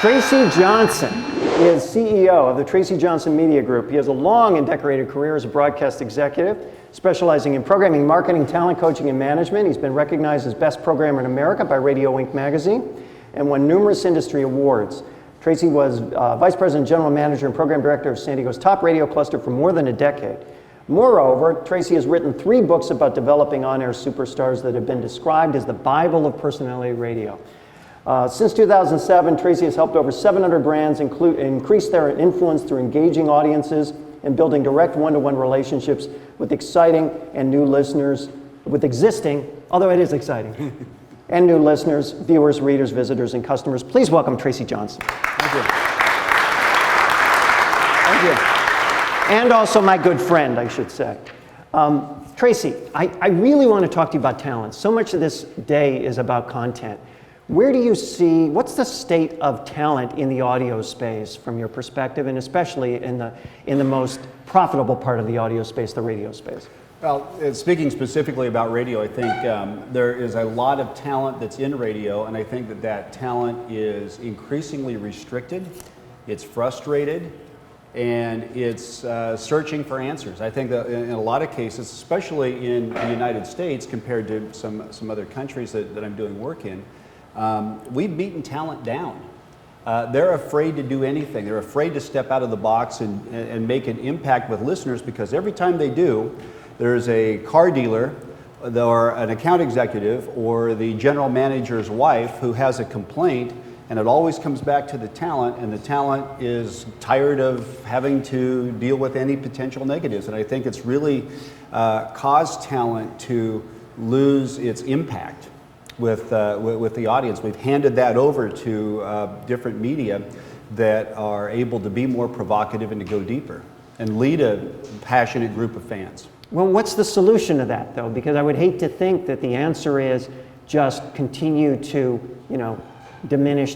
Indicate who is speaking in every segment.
Speaker 1: Tracy Johnson is CEO of the Tracy Johnson Media Group. He has a long and decorated career as a broadcast executive, specializing in programming, marketing, talent coaching, and management. He's been recognized as Best Programmer in America by Radio Inc. magazine and won numerous industry awards. Tracy was Vice President, General Manager, and Program Director of San Diego's top radio cluster for more than a decade. Moreover, Tracy has written 3 books about developing on-air superstars that have been described as the Bible of personality radio. Since 2007, Tracy has helped over 700 brands increase their influence through engaging audiences and building direct one-to-one relationships with exciting and new listeners, with existing, although it is exciting, and new listeners, viewers, readers, visitors, and customers. Please welcome Tracy Johnson.
Speaker 2: Thank you.
Speaker 1: Thank you. And also my good friend, I should say. Tracy, I really want to talk to you about talent. So much of this day is about content. Where do you see, what's the state of talent in the audio space from your perspective, and especially in the most profitable part of the audio space, the radio space?
Speaker 2: Well, speaking specifically about radio, I think there is a lot of talent that's in radio, and I think that that talent is increasingly restricted, it's frustrated, and it's searching for answers. I think that in a lot of cases, especially in the United States compared to some other countries that I'm doing work in, we've beaten talent down. They're afraid to do anything. They're afraid to step out of the box and make an impact with listeners, because every time they do, there's a car dealer or an account executive or the general manager's wife who has a complaint, and it always comes back to the talent, and the talent is tired of having to deal with any potential negatives. And I think it's really caused talent to lose its impact with the audience. We've handed that over to different media that are able to be more provocative and to go deeper and lead a passionate group of fans.
Speaker 1: Well, what's the solution to that, though? Because I would hate to think that the answer is just continue to, diminish,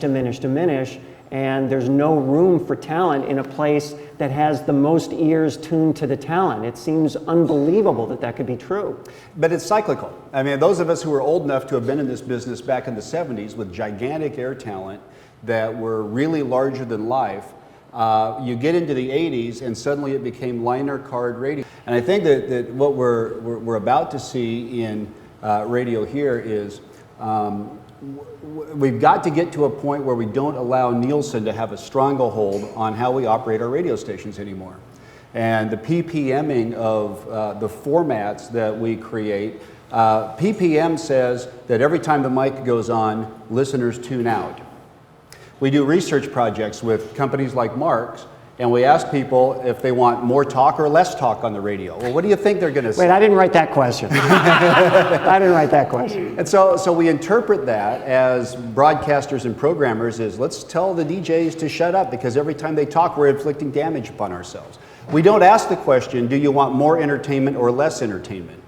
Speaker 1: and there's no room for talent in a place that has the most ears tuned to the talent. It seems unbelievable that that could be true.
Speaker 2: But it's cyclical. I mean, those of us who are old enough to have been in this business back in the 70s with gigantic air talent that were really larger than life, you get into the 80s and suddenly it became liner card radio. And I think that what we're about to see in radio here is we've got to get to a point where we don't allow Nielsen to have a stranglehold on how we operate our radio stations anymore. And the PPMing of the formats that we create, PPM says that every time the mic goes on, listeners tune out. We do research projects with companies like Mark's, and we ask people if they want more talk or less talk on the radio. Well, what do you think they're going to say?
Speaker 1: Wait, I didn't write that question. I didn't write that question.
Speaker 2: And so we interpret that as broadcasters and programmers is, let's tell the DJs to shut up, because every time they talk, we're inflicting damage upon ourselves. We don't ask the question, do you want more entertainment or less entertainment?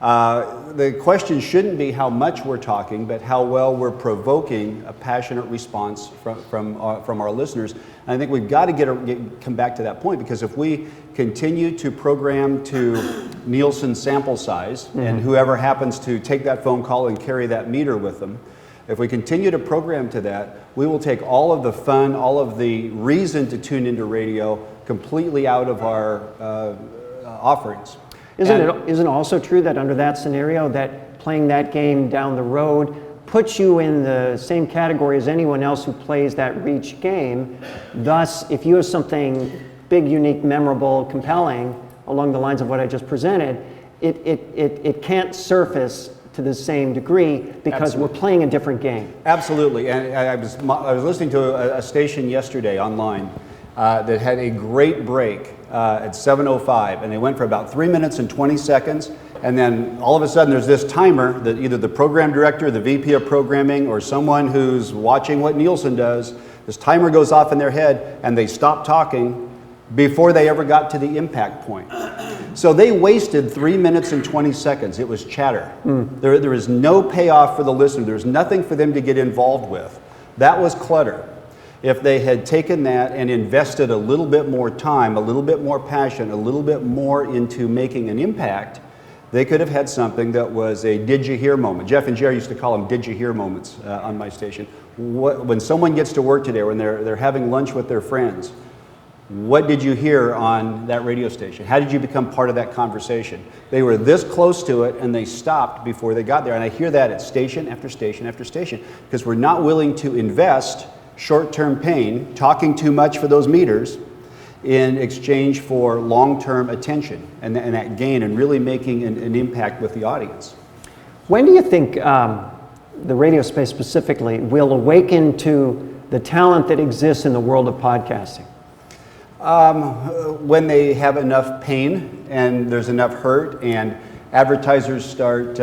Speaker 2: The question shouldn't be how much we're talking, but how well we're provoking a passionate response from our listeners. And I think we've got to come back to that point, because if we continue to program to Nielsen's sample size, and whoever happens to take that phone call and carry that meter with them, if we continue to program to that, we will take all of the fun, all of the reason to tune into radio completely out of our offerings.
Speaker 1: Isn't it also true that under that scenario, that playing that game down the road puts you in the same category as anyone else who plays that reach game? Thus, if you have something big, unique, memorable, compelling along the lines of what I just presented, it can't surface to the same degree because we're playing a different game.
Speaker 2: Absolutely. And I was listening to a station yesterday online that had a great break at 7:05, and they went for about 3 minutes and 20 seconds, and then all of a sudden there's this timer that either the program director, the VP of programming, or someone who's watching what Nielsen does, this timer goes off in their head and they stop talking before they ever got to the impact point. So they wasted 3 minutes and 20 seconds. It was chatter. There is no payoff for the listener. There's nothing for them to get involved with. That was clutter. If they had taken that and invested a little bit more time, a little bit more passion, a little bit more into making an impact, They could have had something that was a did you hear moment. Jeff and Jerry used to call them did you hear moments on my station. When someone gets to work today, when they're having lunch with their friends, what did you hear on that radio station? How did you become part of that conversation? They were this close to it and they stopped before they got there. And I hear that at station after station after station, because we're not willing to invest short-term pain, talking too much for those meters, in exchange for long-term attention and that gain and really making an impact with the audience. When do you think the radio space specifically will awaken to the talent that exists in the world of podcasting? When they have enough pain and there's enough hurt and advertisers start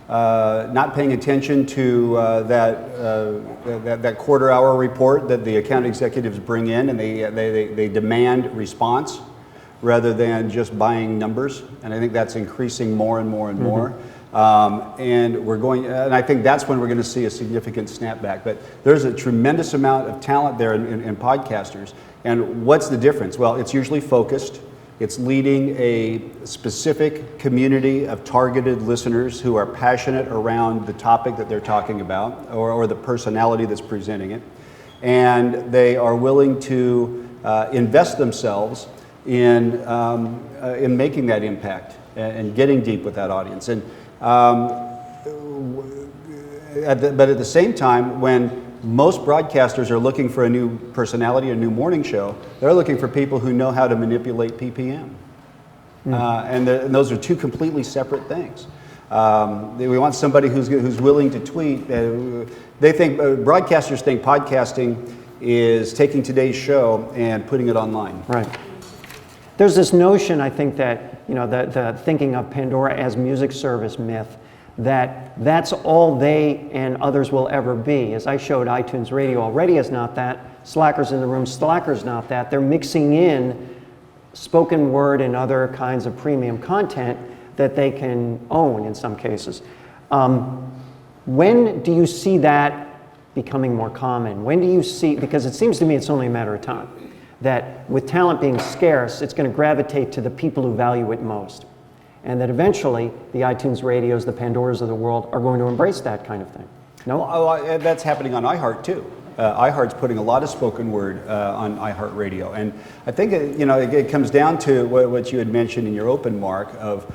Speaker 2: not paying attention to that quarter-hour report that the account executives bring in, and they demand response rather than just buying numbers. And I think that's increasing more and more and more. And I think that's when we're going to see a significant snapback. But there's a tremendous amount of talent there in podcasters. And what's the difference? Well, it's usually focused. It's leading a specific community of targeted listeners who are passionate around the topic that they're talking about, or the personality that's presenting it. And they are willing to invest themselves in making that impact and getting deep with that audience. And but at the same time, when most broadcasters are looking for a new personality, a new morning show, they're looking for people who know how to manipulate PPM. And those are two completely separate things. We want somebody who's willing to tweet. They think, broadcasters think podcasting is taking today's show and putting it online. Right. There's this notion, I think, that the thinking of Pandora as music service myth, that's all they and others will ever be. As I showed, iTunes Radio already is not that. Slackers in the Room, Slacker's not that. They're mixing in spoken word and other kinds of premium content that they can own in some cases. When do you see that becoming more common? When do you see, because it seems to me it's only a matter of time, that with talent being scarce, it's going to gravitate to the people who value it most. And that eventually the iTunes Radios, the Pandoras of the world are going to embrace that kind of thing. No? Oh, that's happening on iHeart too. iHeart's putting a lot of spoken word on iHeartRadio. And I think it comes down to what you had mentioned in your open, Mark, of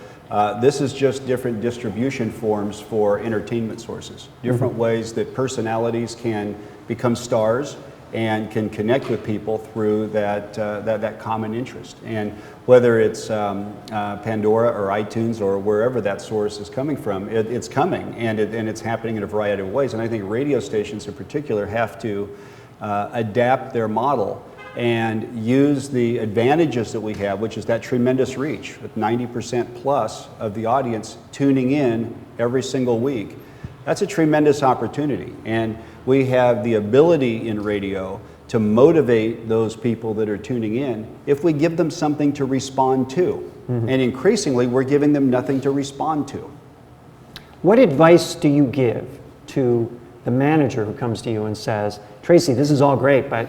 Speaker 2: this is just different distribution forms for entertainment sources. Different ways that personalities can become stars and can connect with people through that common interest. And whether it's Pandora or iTunes or wherever that source is coming from, it's coming, and it's happening in a variety of ways. And I think radio stations in particular have to adapt their model and use the advantages that we have, which is that tremendous reach, with 90% plus of the audience tuning in every single week. That's a tremendous opportunity. And we have the ability in radio to motivate those people that are tuning in if we give them something to respond to. And increasingly, we're giving them nothing to respond to. What advice do you give to the manager who comes to you and says, Tracy, this is all great, but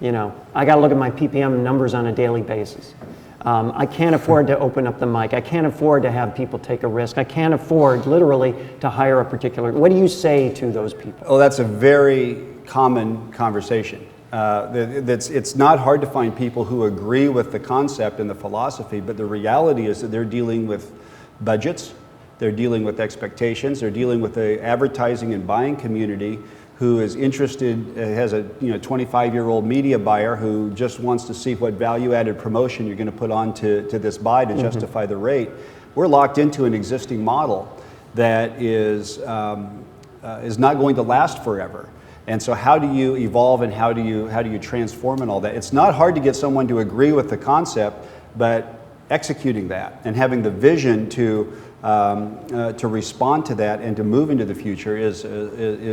Speaker 2: I got to look at my PPM numbers on a daily basis. I can't afford to open up the mic. I can't afford to have people take a risk. I can't afford, literally, to hire a particular... What do you say to those people? Oh, that's a very common conversation. It's not hard to find people who agree with the concept and the philosophy, but the reality is that they're dealing with budgets, they're dealing with expectations, they're dealing with the advertising and buying community who is interested, has a 25-year-old media buyer who just wants to see what value-added promotion you're going to put on to this buy to justify the rate. We're locked into an existing model that is not going to last forever. And so how do you evolve and how do you transform and all that? It's not hard to get someone to agree with the concept, but executing that and having the vision to respond to that and to move into the future is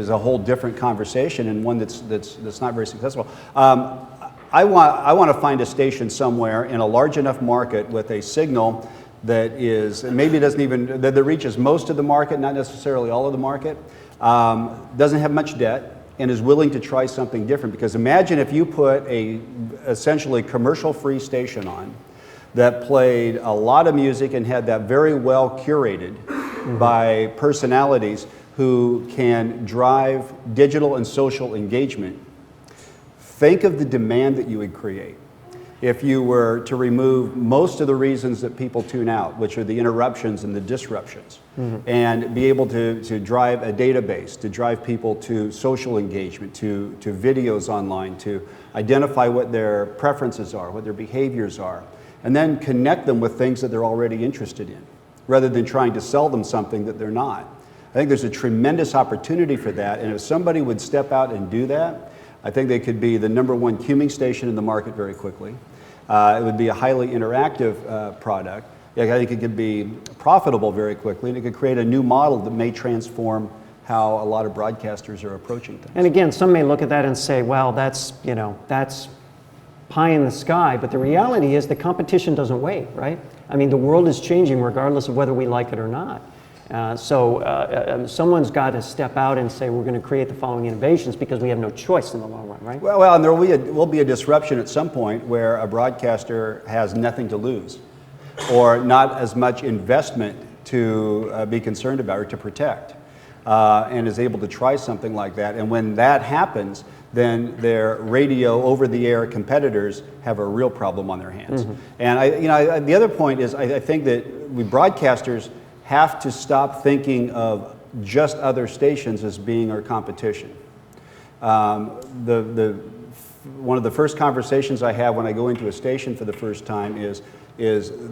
Speaker 2: a whole different conversation, and one that's not very successful. I want to find a station somewhere in a large enough market with a signal that is, and maybe it doesn't even, that reaches most of the market, not necessarily all of the market, doesn't have much debt, and is willing to try something different. Because imagine if you put a essentially commercial-free station on that played a lot of music and had that very well curated by personalities who can drive digital and social engagement, think of the demand that you would create if you were to remove most of the reasons that people tune out, which are the interruptions and the disruptions, and be able to drive a database, to drive people to social engagement, to videos online, to identify what their preferences are, what their behaviors are, and then connect them with things that they're already interested in, rather than trying to sell them something that they're not. I think there's a tremendous opportunity for that, and if somebody would step out and do that, I think they could be the #1 cuming station in the market very quickly. It would be a highly interactive product. I think it could be profitable very quickly, and it could create a new model that may transform how a lot of broadcasters are approaching things.
Speaker 1: And again, some may look at that and say, well, that's pie in the sky, but the reality is the competition doesn't wait, right? I mean, the world is changing regardless of whether we like it or not. Someone's got to step out and say, we're going to create the following innovations because we have no choice in the long run, right?
Speaker 2: Well, and there will be a disruption at some point where a broadcaster has nothing to lose or not as much investment to be concerned about or to protect, and is able to try something like that. And when that happens, then their radio over-the-air competitors have a real problem on their hands. And the other point is, I think that we broadcasters have to stop thinking of just other stations as being our competition. One of the first conversations I have when I go into a station for the first time is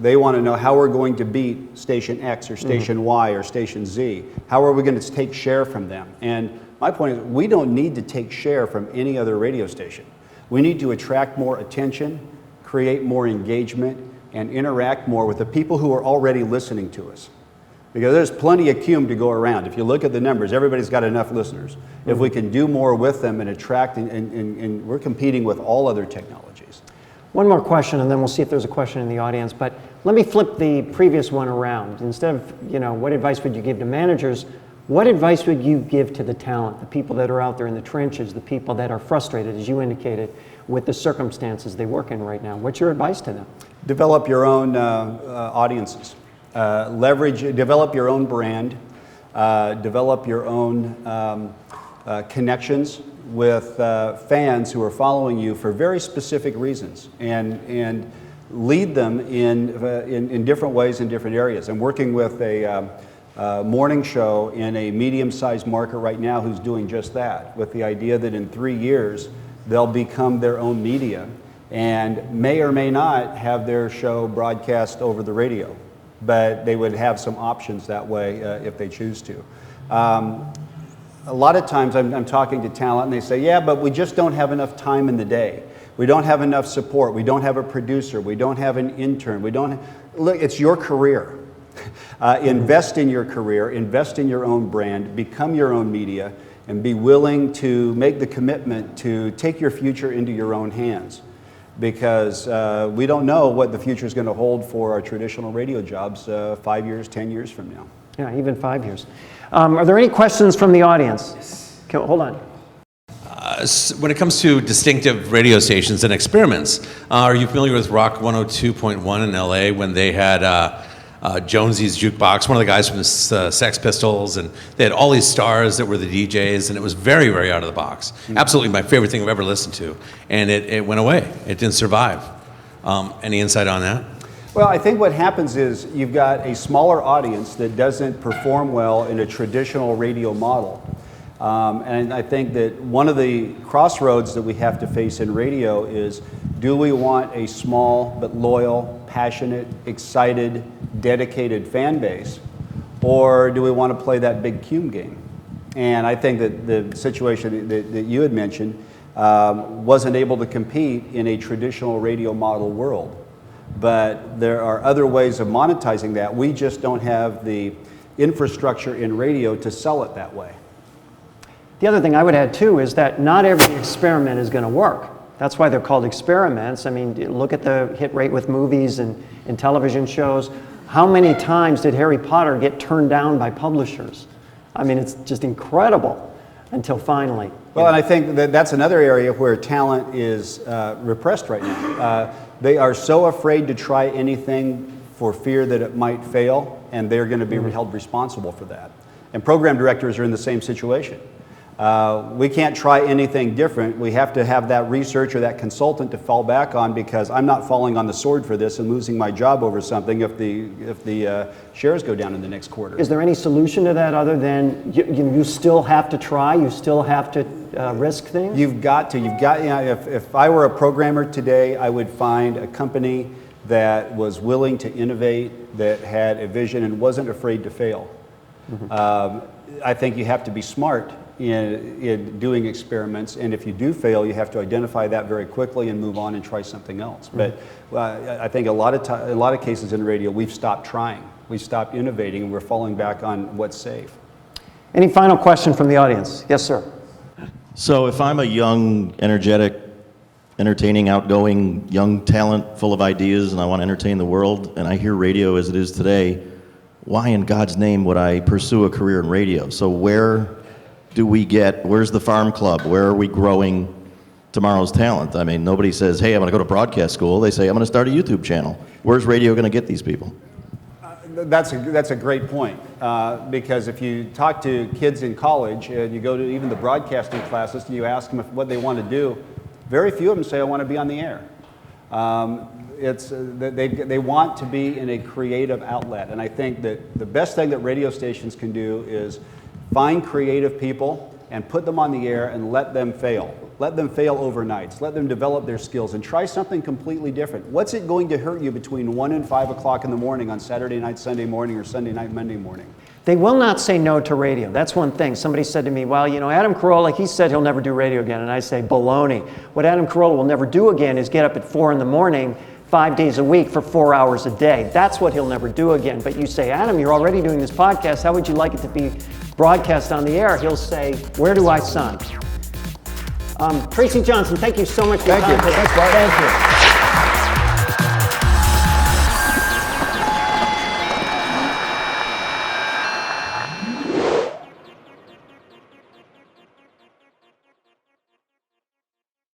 Speaker 2: they want to know how we're going to beat station X or station Y or station Z. How are we going to take share from them? And my point is, we don't need to take share from any other radio station. We need to attract more attention, create more engagement, and interact more with the people who are already listening to us. Because there's plenty of cum to go around. If you look at the numbers, everybody's got enough listeners. If we can do more with them and attract, and we're competing with all other technologies.
Speaker 1: One more question, and then we'll see if there's a question in the audience. But let me flip the previous one around. Instead of, what advice would you give to managers? What advice would you give to the talent, the people that are out there in the trenches, the people that are frustrated, as you indicated, with the circumstances they work in right now? What's your advice to them?
Speaker 2: Develop your own audiences. Develop your own brand, develop your own connections with fans who are following you for very specific reasons, and lead them in different ways in different areas. I'm working with a morning show in a medium-sized market right now who's doing just that, with the idea that in 3 years they'll become their own media and may or may not have their show broadcast over the radio, but they would have some options that way if they choose to. A lot of times I'm talking to talent and they say, yeah, but we just don't have enough time in the day. We don't have enough support. We don't have a producer. We don't have an intern. Look, it's your career. Invest in your career, invest in your own brand, become your own media, and be willing to make the commitment to take your future into your own hands. Because we don't know what the future is going to hold for our traditional radio jobs 5 years, 10 years from now.
Speaker 1: Yeah, even 5 years. Are there any questions from the audience?
Speaker 3: Yes.
Speaker 1: Okay, hold on.
Speaker 3: When it comes to distinctive radio stations and experiments, are you familiar with Rock 102.1 in LA when they had Jonesy's Jukebox, one of the guys from the Sex Pistols, and they had all these stars that were the DJs, and it was very, very out of the box. Absolutely my favorite thing I've ever listened to. And it went away. It didn't survive. Any insight on that?
Speaker 2: Well, I think what happens is you've got a smaller audience that doesn't perform well in a traditional radio model. And I think that one of the crossroads that we have to face in radio is, do we want a small but loyal, passionate, excited, dedicated fan base, or do we want to play that big cum game? And I think that the situation that you had mentioned wasn't able to compete in a traditional radio model world. But there are other ways of monetizing that. We just don't have the infrastructure in radio to sell it that way.
Speaker 1: The other thing I would add too is that not every experiment is going to work. That's why they're called experiments. I mean, look at the hit rate with movies and television shows. How many times did Harry Potter get turned down by publishers? I mean, it's just incredible until finally.
Speaker 2: Well, and I think that that's another area where talent is repressed right now. They are so afraid to try anything for fear that it might fail, and they're going to be held responsible for that. And program directors are in the same situation. We can't try anything different. We have to have that research or that consultant to fall back on, because I'm not falling on the sword for this and losing my job over something if the shares go down in the next quarter.
Speaker 1: Is there any solution to that other than you still have to try, you still have to risk things?
Speaker 2: You've got, if I were a programmer today, I would find a company that was willing to innovate, that had a vision and wasn't afraid to fail. I think you have to be smart in doing experiments, and if you do fail, you have to identify that very quickly and move on and try something else. But I think a lot of cases in radio, we've stopped trying, we've stopped innovating, and we're falling back on what's safe.
Speaker 1: Any final question from the audience? Yes, sir.
Speaker 4: So if I'm a young, energetic, entertaining, outgoing, young talent full of ideas, and I want to entertain the world, and I hear radio as it is today, why in God's name would I pursue a career in radio? So where's the farm club? Where are we growing tomorrow's talent? I mean, nobody says, hey, I'm going to go to broadcast school. They say, I'm going to start a YouTube channel. Where's radio going to get these people?
Speaker 2: That's a great point, because if you talk to kids in college and you go to even the broadcasting classes and you ask them what they want to do, very few of them say, I want to be on the air. They want to be in a creative outlet, and I think that the best thing that radio stations can do is find creative people and put them on the air and let them fail. Let them fail overnights. Let them develop their skills and try something completely different. What's it going to hurt you between 1 and 5 o'clock in the morning on Saturday night, Sunday morning, or Sunday night, Monday morning?
Speaker 1: They will not say no to radio. That's one thing. Somebody said to me, well, Adam Carolla, he said he'll never do radio again. And I say, baloney. What Adam Carolla will never do again is get up at 4 in the morning, 5 days a week for 4 hours a day. That's what he'll never do again. But you say, Adam, you're already doing this podcast. How would you like it to be broadcast on the air? He'll say, where do I sign? Tracy Johnson, thank you so much for your time today.
Speaker 2: Thanks, Bart.
Speaker 1: Thank you.